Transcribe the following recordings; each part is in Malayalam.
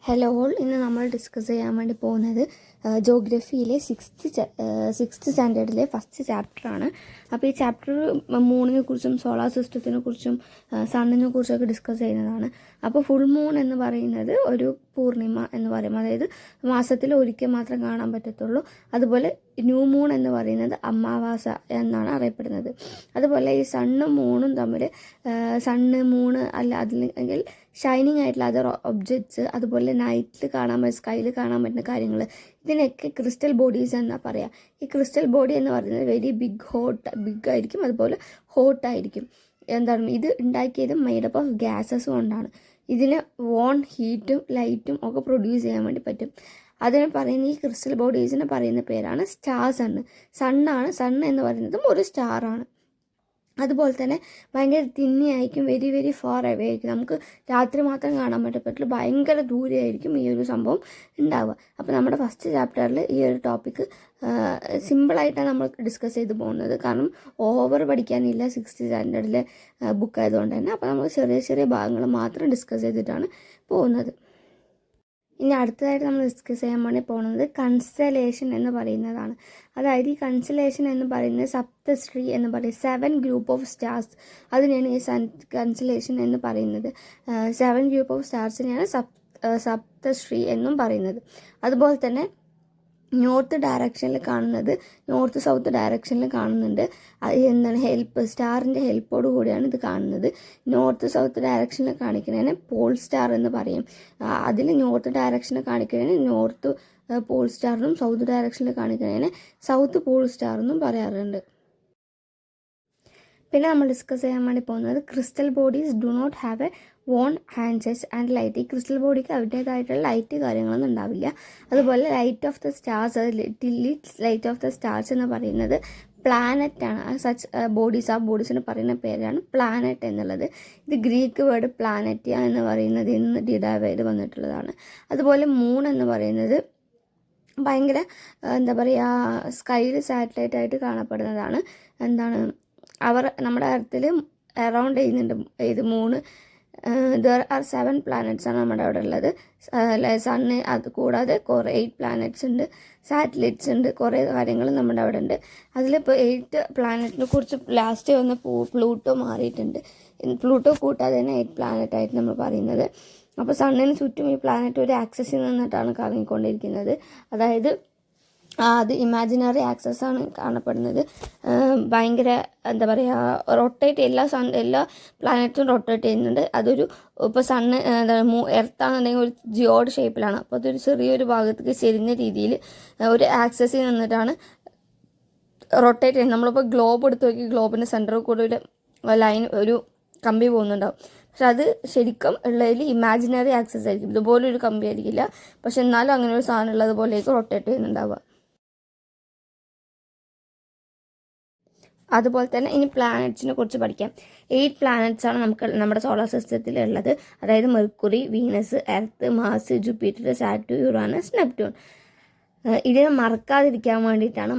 ഹലോ ഓൾ, ഇന്ന് നമ്മൾ ഡിസ്കസ് ചെയ്യാൻ വേണ്ടി പോകുന്നത് ജോഗ്രഫിയിലെ സിക്സ്ത് സ്റ്റാൻഡേർഡിലെ ഫസ്റ്റ് ചാപ്റ്ററാണ്. അപ്പോൾ ഈ ചാപ്റ്റർ മൂണിനെ കുറിച്ചും സോളാർ സിസ്റ്റത്തിനെ കുറിച്ചും സണ്ണിനെ കുറിച്ചൊക്കെ ഡിസ്കസ് ചെയ്യുന്നതാണ്. അപ്പോൾ ഫുൾ മൂൺ എന്ന് പറയുന്നത് ഒരു പൂർണിമ എന്ന് പറയും, അതായത് മാസത്തിൽ ഒരിക്കൽ മാത്രം കാണാൻ പറ്റത്തുള്ളൂ. അതുപോലെ ന്യൂ മൂൺ എന്ന് പറയുന്നത് അമാവാസ എന്നാണ് അറിയപ്പെടുന്നത്. അതുപോലെ ഈ സണ്ണും മൂണും തമ്മിൽ സണ്ണ് മൂണ് അല്ല അതില്ലെങ്കിൽ ഷൈനിങ് ആയിട്ടുള്ള അതർ ഒബ്ജക്ട്സ്, അതുപോലെ നൈറ്റിൽ കാണാൻ പറ്റുന്ന സ്കൈയിൽ കാണാൻ പറ്റുന്ന കാര്യങ്ങൾ, ഇതിനൊക്കെ ക്രിസ്റ്റൽ ബോഡീസ് എന്നാണ് പറയുക. ഈ ക്രിസ്റ്റൽ ബോഡി എന്ന് പറയുന്നത് വെരി ബിഗ് ആയിരിക്കും, അതുപോലെ ഹോട്ടായിരിക്കും. എന്താണ് ഇത് ഉണ്ടാക്കിയത് മെയ്ഡപ്പ് ഓഫ് ഗ്യാസസ് കൊണ്ടാണ്. ഇതിന് ഹീറ്റും ലൈറ്റും ഒക്കെ പ്രൊഡ്യൂസ് ചെയ്യാൻ വേണ്ടി പറ്റും. അതിനെ പറയുന്ന ഈ ക്രിസ്റ്റൽ ബോഡീസിനെ പറയുന്ന പേരാണ് സ്റ്റാർ സണ്ണാണ്. സണ്ണ് എന്ന് പറയുന്നതും ഒരു സ്റ്റാറാണ്. അതുപോലെ തന്നെ ഭയങ്കര തിന്നിയായിരിക്കും, വെരി വെരി ഫാർ അവേ ആയിരിക്കും. നമുക്ക് രാത്രി മാത്രം കാണാൻ പറ്റത്തുള്ളൂ, ഭയങ്കര ദൂരെയായിരിക്കും ഈ ഒരു സംഭവം ഉണ്ടാവുക. അപ്പോൾ നമ്മുടെ ഫസ്റ്റ് ചാപ്റ്ററിൽ ഈ ഒരു ടോപ്പിക്ക് സിമ്പിളായിട്ടാണ് നമ്മൾ ഡിസ്കസ് ചെയ്ത് പോകുന്നത്. കാരണം ഓവർ പഠിക്കാനില്ല സിക്സ്ത് സ്റ്റാൻഡേർഡിലെ ബുക്ക് ആയതുകൊണ്ട് തന്നെ. അപ്പോൾ നമ്മൾ ചെറിയ ചെറിയ ഭാഗങ്ങൾ മാത്രം ഡിസ്കസ് ചെയ്തിട്ടാണ് പോകുന്നത്. ഇനി അടുത്തതായിട്ട് നമ്മൾ ഡിസ്കസ് ചെയ്യാൻ വേണ്ടി പോകുന്നത് കൺസ്റ്റലേഷൻ എന്ന് പറയുന്നതാണ്. അതായത് ഈ കൺസ്റ്റലേഷൻ എന്ന് പറയുന്നത് സപ്തശ്രീ എന്ന് പറയും, 7 ഗ്രൂപ്പ് ഓഫ് സ്റ്റാർസ്, അതിനെയാണ് ഈ കൺസ്റ്റലേഷൻ എന്ന് പറയുന്നത്. 7 ഗ്രൂപ്പ് ഓഫ് സ്റ്റാർസിനെയാണ് സപ്തശ്രീ എന്നും പറയുന്നത്. അതുപോലെ തന്നെ നോർത്ത് ഡയറക്ഷനിൽ കാണുന്നത്, നോർത്ത് സൗത്ത് ഡയറക്ഷനിൽ കാണുന്നുണ്ട്. സ്റ്റാറിൻ്റെ ഹെൽപ്പോട് കൂടിയാണ് ഇത് കാണുന്നത്. നോർത്ത് സൗത്ത് ഡയറക്ഷനിൽ കാണിക്കുന്നതിന് പോൾ സ്റ്റാർ എന്ന് പറയും. അതിൽ നോർത്ത് ഡയറക്ഷനിൽ കാണിക്കുന്നതിന് നോർത്ത് പോൾ സ്റ്റാറിനും സൗത്ത് ഡയറക്ഷനിൽ കാണിക്കുന്നതിന് സൗത്ത് പോൾ സ്റ്റാർ എന്നും പറയാറുണ്ട്. പിന്നെ നമ്മൾ ഡിസ്കസ് ചെയ്യാൻ വേണ്ടി പോകുന്നത് crystal bodies do not have a own hands and light. ഈ ക്രിസ്റ്റൽ ബോഡിക്ക് അവരുടേതായിട്ടുള്ള ലൈറ്റ് കാര്യങ്ങളൊന്നും ഉണ്ടാവില്ല. അതുപോലെ light of the stars, light of the stars എന്ന് പറയുന്നത് പ്ലാനറ്റ് ആണ്. ആ ബോഡീസിന് പറയുന്ന പേരാണ് പ്ലാനറ്റ് എന്നുള്ളത്. ഇത് ഗ്രീക്ക് വേർഡ് പ്ലാനറ്റിയ എന്ന് പറയുന്നത് ഇന്ന് ഡിഡൈവ് വന്നിട്ടുള്ളതാണ്. അതുപോലെ മൂൺ എന്ന് പറയുന്നത് ഭയങ്കര എന്താ പറയുക, സ്കൈയിൽ സാറ്റലൈറ്റ് ആയിട്ട് കാണപ്പെടുന്നതാണ്. നമ്മുടെ എർത്തിൽ അറൗണ്ട് ചെയ്യുന്നുണ്ട് ഇത് മൂണ്. ദർ ആർ 7 പ്ലാനറ്റ്സ് ആണ് നമ്മുടെ അവിടെ ഉള്ളത്. സണ്ണ് അത് കൂടാതെ കുറേ 8 പ്ലാനറ്റ്സ് ഉണ്ട്, സാറ്റലൈറ്റ്സ് ഉണ്ട്, കുറേ കാര്യങ്ങൾ നമ്മുടെ അവിടെ ഉണ്ട്. അതിലിപ്പോൾ 8 പ്ലാനറ്റിനെ കുറിച്ച് ലാസ്റ്റ് വന്ന് പ്ലൂട്ടോ മാറിയിട്ടുണ്ട്. പ്ലൂട്ടോ കൂട്ടാതെ തന്നെ 8 പ്ലാനറ്റ് ആയിട്ട് നമ്മൾ പറയുന്നത്. അപ്പോൾ സണ്ണിന് ചുറ്റും ഈ പ്ലാനറ്റ് ഒരു ആക്സസിൽ നിന്നിട്ടാണ് കറങ്ങിക്കൊണ്ടിരിക്കുന്നത്. അതായത് അത് ഇമാജിനറി ആക്സസ് ആണ് കാണപ്പെടുന്നത്. ഭയങ്കര എന്താ പറയുക, റൊട്ടേറ്റ് എല്ലാ പ്ലാനറ്റും റൊട്ടേറ്റ് ചെയ്യുന്നുണ്ട്. അതൊരു ഇപ്പോൾ സണ്ണ് എർത്താണെന്നുണ്ടെങ്കിൽ ഒരു ജിയോഡ് ഷേപ്പിലാണ്. അപ്പോൾ അതൊരു ചെറിയൊരു ഭാഗത്തേക്ക് ചെരിഞ്ഞ രീതിയിൽ ഒരു ആക്സസിൽ നിന്നിട്ടാണ് റൊട്ടേറ്റ് ചെയ്യുന്നത്. നമ്മളിപ്പോൾ ഗ്ലോബ് എടുത്ത് നോക്കി, ഗ്ലോബിൻ്റെ സെൻറ്ററിൽ കൂടെ ഒരു ലൈൻ, ഒരു കമ്പി പോകുന്നുണ്ടാവും. പക്ഷെ അത് ശരിക്കും ഉള്ളതിൽ ഇമാജിനറി ആക്സസ് ആയിരിക്കും. ഇതുപോലെ ഒരു കമ്പി ആയിരിക്കില്ല, പക്ഷെ എന്നാലും അങ്ങനെ ഒരു സാധനം ഉള്ളതുപോലെയൊക്കെ റൊട്ടേറ്റ് ചെയ്യുന്നുണ്ടാവുക. അതുപോലെ തന്നെ ഇനി പ്ലാനറ്റ്സിനെ കുറിച്ച് പഠിക്കാം. 8 പ്ലാനറ്റ്സ് ആണ് നമ്മുടെ സോളാർ സിസ്റ്റത്തിൽ ഉള്ളത്. അതായത് Mercury, Venus, Earth, Mars, Jupiter, Saturn, Uranus, Neptune. ഇതിനെ മറക്കാതിരിക്കാൻ വേണ്ടിയിട്ടാണ്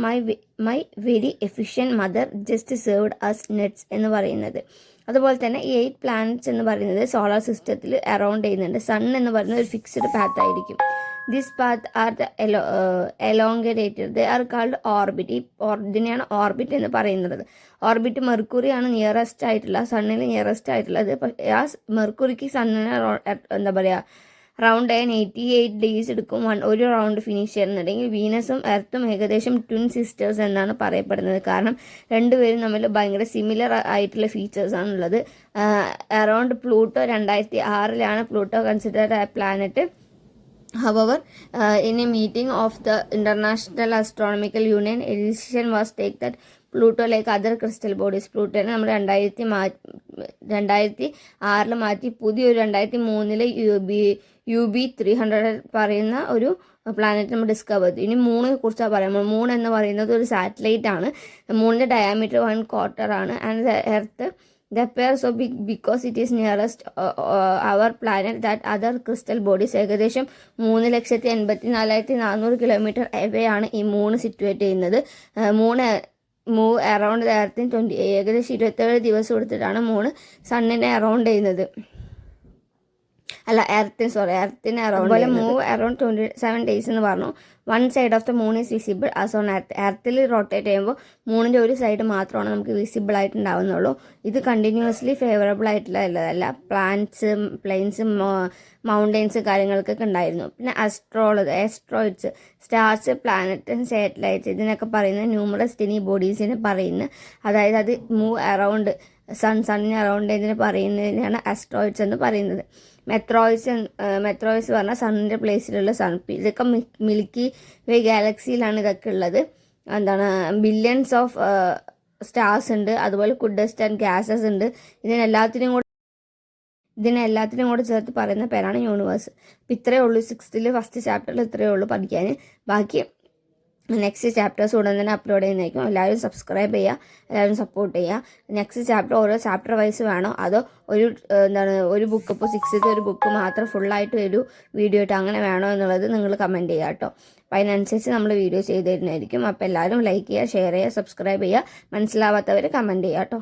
my very efficient mother just served us nets എന്ന് പറയുന്നത്. അതുപോലെ തന്നെ ഈ 8 പ്ലാനറ്റ്സ് എന്ന് പറയുന്നത് സോളാർ സിസ്റ്റത്തിൽ അറൗണ്ട് ചെയ്യുന്നുണ്ട്. സൺ എന്ന് പറയുന്നത് ഒരു ഫിക്സ്ഡ് പാത്ത് ആയിരിക്കും. This path are the elongated, they are called orbit. ഇതിനെയാണ് ഓർബിറ്റ് എന്ന് പറയുന്നത്. ഓർബിറ്റ് മെർക്കുറിയാണ് നിയറസ്റ്റ് ആയിട്ടുള്ള, സണ്ണിന് നിയറസ്റ്റ് ആയിട്ടുള്ളത്. ആ മെർക്കുറിക്ക് സണ്ണിന് എന്താ പറയുക, റൗണ്ട് 88 ഡേയ്സ് എടുക്കും ഒരു റൗണ്ട് ഫിനിഷ് ചെയ്യുന്നുണ്ടെങ്കിൽ വീനസും എർത്തും ഏകദേശം ട്വിൻ സിസ്റ്റേഴ്സ് എന്നാണ് പറയപ്പെടുന്നത്. കാരണം രണ്ടുപേരും തമ്മിൽ ഭയങ്കര സിമിലർ ആയിട്ടുള്ള ഫീച്ചേഴ്സാണുള്ളത്. Around Pluto 2006 Pluto considered a planet. However, in a meeting of the International Astronomical Union, a decision was taken that Pluto, like other crystal bodies, പ്ലൂട്ടോനെ നമ്മൾ 2006 മാറ്റി പുതിയൊരു 2003 UB 300 പറയുന്ന ഒരു പ്ലാനറ്റ് നമ്മൾ ഡിസ്കവർ ചെയ്തു. ഇനി മൂണിനെ കുറിച്ചാണ് പറയുമ്പോൾ, മൂൺ എന്ന് പറയുന്നത് ഒരു സാറ്റലൈറ്റ് ആണ്. മൂണിൻ്റെ ഡയാമീറ്റർ 1/4 ആണ്. And earth the pair so big because it is nearest our planet that other crystal bodies. ഏകദേശം 3,84,400 കിലോമീറ്റർ അവേ ആണ് ഈ മൂൺ സിറ്റുവേറ്റ് ചെയ്യുന്നത്. മൂവ് അറൗണ്ട് ദ എർത്തിന് ഏകദേശം 27 ദിവസം എടുത്തിട്ടാണ് മൂണ് സണ്ണിനെ അറൗണ്ട് ചെയ്യുന്നത്. അല്ല എർത്തിന് അറൗണ്ട് അതുപോലെ മൂവ് അറൗണ്ട് 27 days എന്ന് പറഞ്ഞു. 1 side of the moon is visible as on എർത്തിൽ റൊട്ടേറ്റ് ചെയ്യുമ്പോൾ മൂണിൻ്റെ ഒരു സൈഡ് മാത്രമാണ് നമുക്ക് വിസിബിൾ ആയിട്ടുണ്ടാവുന്നുള്ളൂ. ഇത് കണ്ടിന്യൂസ്ലി ഫേവറബിൾ ആയിട്ടുള്ളതല്ല. പ്ലെയിൻസ് മൗണ്ടെയ്ൻസ് കാര്യങ്ങൾക്കൊക്കെ ഉണ്ടായിരുന്നു. പിന്നെ ആസ്ട്രോയിഡ്സ് സ്റ്റാർസ് പ്ലാനറ്റ് സാറ്റലൈറ്റ്സ് ഇതിനൊക്കെ പറയുന്ന ന്യൂമറസ് ടിനി ബോഡീസിന് പറയുന്ന, അതായത് അത് മൂവ് അറൗണ്ട് സണ്ണിന് അറൗണ്ട് ഇതിന് പറയുന്നതിനാണ് ആസ്ട്രോയിഡ്സ് എന്ന് പറയുന്നത്. മെത്രോയിഡ്സ് പറഞ്ഞാൽ സണ്ണിൻ്റെ പ്ലേസിലുള്ള ഇതൊക്കെ മിൽക്കി വേ ഗാലക്സിയിലാണ് ഇതൊക്കെ ഉള്ളത്. എന്താണ് ബില്യൺസ് ഓഫ് സ്റ്റാർസ് ഉണ്ട്, അതുപോലെ ഡസ്റ്റ് ആൻഡ് ഗ്യാസസ് ഉണ്ട്. ഇതിനെല്ലാത്തിനും കൂടെ ചേർത്ത് പറയുന്ന പേരാണ് യൂണിവേഴ്സ്. അപ്പം ഇത്രയേ ഉള്ളൂ 6th ഫസ്റ്റ് ചാപ്റ്ററിൽ ഇത്രയേ ഉള്ളൂ പഠിക്കാൻ. ബാക്കി നെക്സ്റ്റ് ചാപ്റ്റേഴ്സ് ഉടൻ തന്നെ അപ്ലോഡ് ചെയ്യുന്നതായിരിക്കും. എല്ലാവരും സബ്സ്ക്രൈബ് ചെയ്യുക, എല്ലാവരും സപ്പോർട്ട് ചെയ്യുക. നെക്സ്റ്റ് ചാപ്റ്റർ ഓരോ ചാപ്റ്റർ വൈസ് വേണോ അതോ ഒരു ബുക്ക്, ഇപ്പോൾ 6th ഒരു ബുക്ക് മാത്രം ഫുള്ളായിട്ട് ഒരു വീഡിയോ ആയിട്ട് അങ്ങനെ വേണോ എന്നുള്ളത് നിങ്ങൾ കമൻറ്റ് ചെയ്യുക കേട്ടോ. അപ്പം അതിനനുസരിച്ച് നമ്മൾ വീഡിയോ ചെയ്ത് തരുന്നതായിരിക്കും. അപ്പോൾ എല്ലാവരും ലൈക്ക് ചെയ്യുക, ഷെയർ ചെയ്യുക, സബ്സ്ക്രൈബ് ചെയ്യുക. മനസ്സിലാവാത്തവർ കമൻറ്റ് ചെയ്യുക കേട്ടോ.